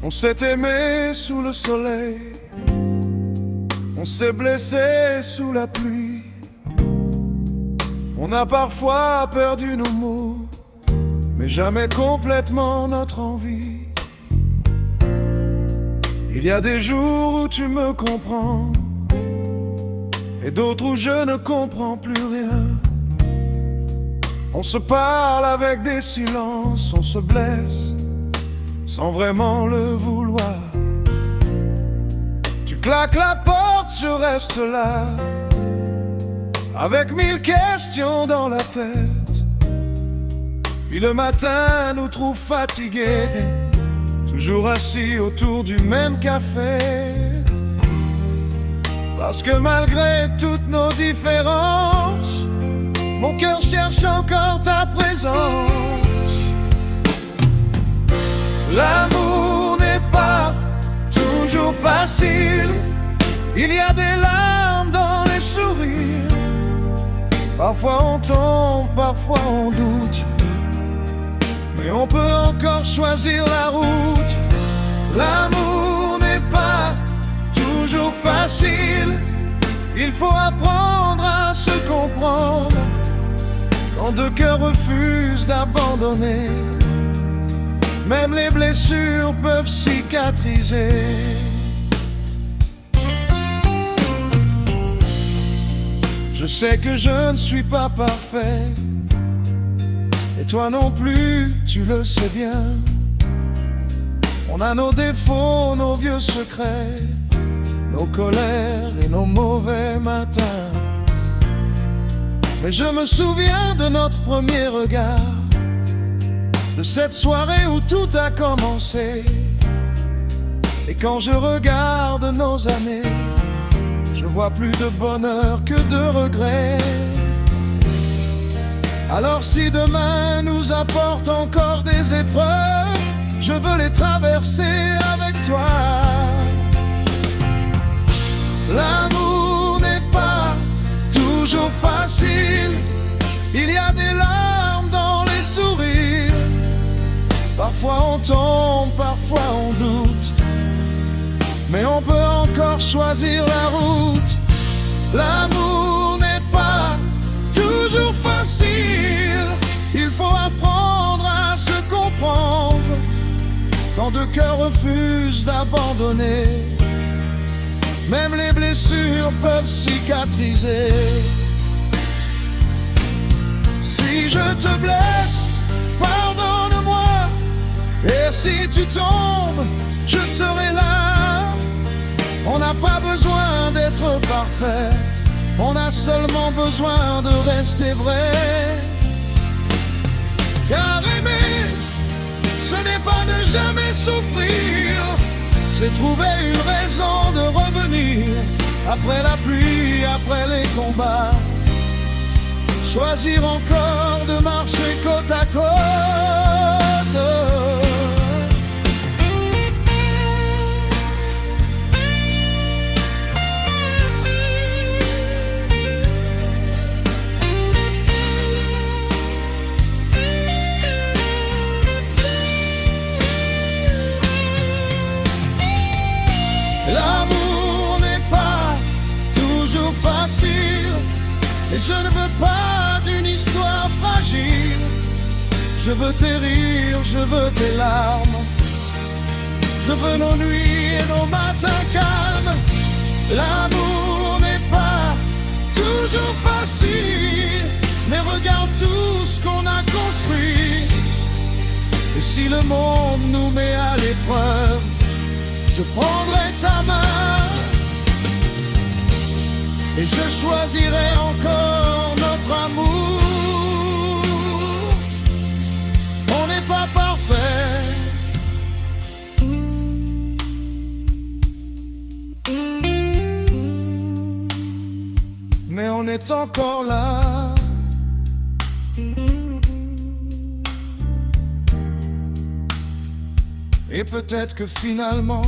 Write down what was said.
On s'est aimé sous le soleil, on s'est blessé sous la pluie. On a parfois perdu nos mots, mais jamais complètement notre envie. Il y a des jours où tu me comprends, et d'autres où je ne comprends plus rien. On se parle avec des silences, on se blesse sans vraiment le vouloir. Tu claques la porte, je reste là, avec 1000 questions dans la tête. Puis le matin nous trouve fatigués, toujours assis autour du même café. Parce que malgré toutes nos différences, mon cœur cherche encore ta présence. L'amour n'est pas toujours facile, il y a des larmes dans les sourires. Parfois on tombe, parfois on doute, mais on peut encore choisir la route. L'amour n'est pas toujours facile, il faut apprendre à se comprendre. Quand deux cœurs refusent d'abandonner, même les blessures peuvent cicatriser. Je sais que je ne suis pas parfait, et toi non plus, tu le sais bien. On a nos défauts, nos vieux secrets, nos colères et nos mauvais matins. Mais je me souviens de notre premier regard, de cette soirée où tout a commencé. Et quand je regarde nos années, je vois plus de bonheur que de regrets. Alors si demain nous apporte encore des épreuves, je veux les traverser avec toi. L'amour n'est pas toujours facile, il y a des larmes dans les sourires. Parfois on tombe, parfois on doute, mais on peut encore choisir la route. L'amour n'est pas toujours facile, il faut apprendre à se comprendre. Quand deux cœurs refusent d'abandonner, même les blessures peuvent cicatriser. Si je te blesse, pardonne-moi. Et si tu tombes, je serai là. On n'a pas besoin d'être parfait, on a seulement besoin de rester vrai. Car aimer, ce n'est pas ne jamais souffrir, c'est trouver une raison de revenir. Après la pluie, après les combats, choisir encore de marcher côte à côte. L'amour n'est pas toujours facile, et je ne veux pas d'une histoire fragile. Je veux tes rires, je veux tes larmes, je veux nos nuits et nos matins calmes. L'amour n'est pas toujours facile, mais regarde tout ce qu'on a construit. Et si le monde nous met à l'épreuve, je prendrai ta main et je choisirai encore notre amour. On n'est pas parfait, mais on est encore là. Et peut-être que finalement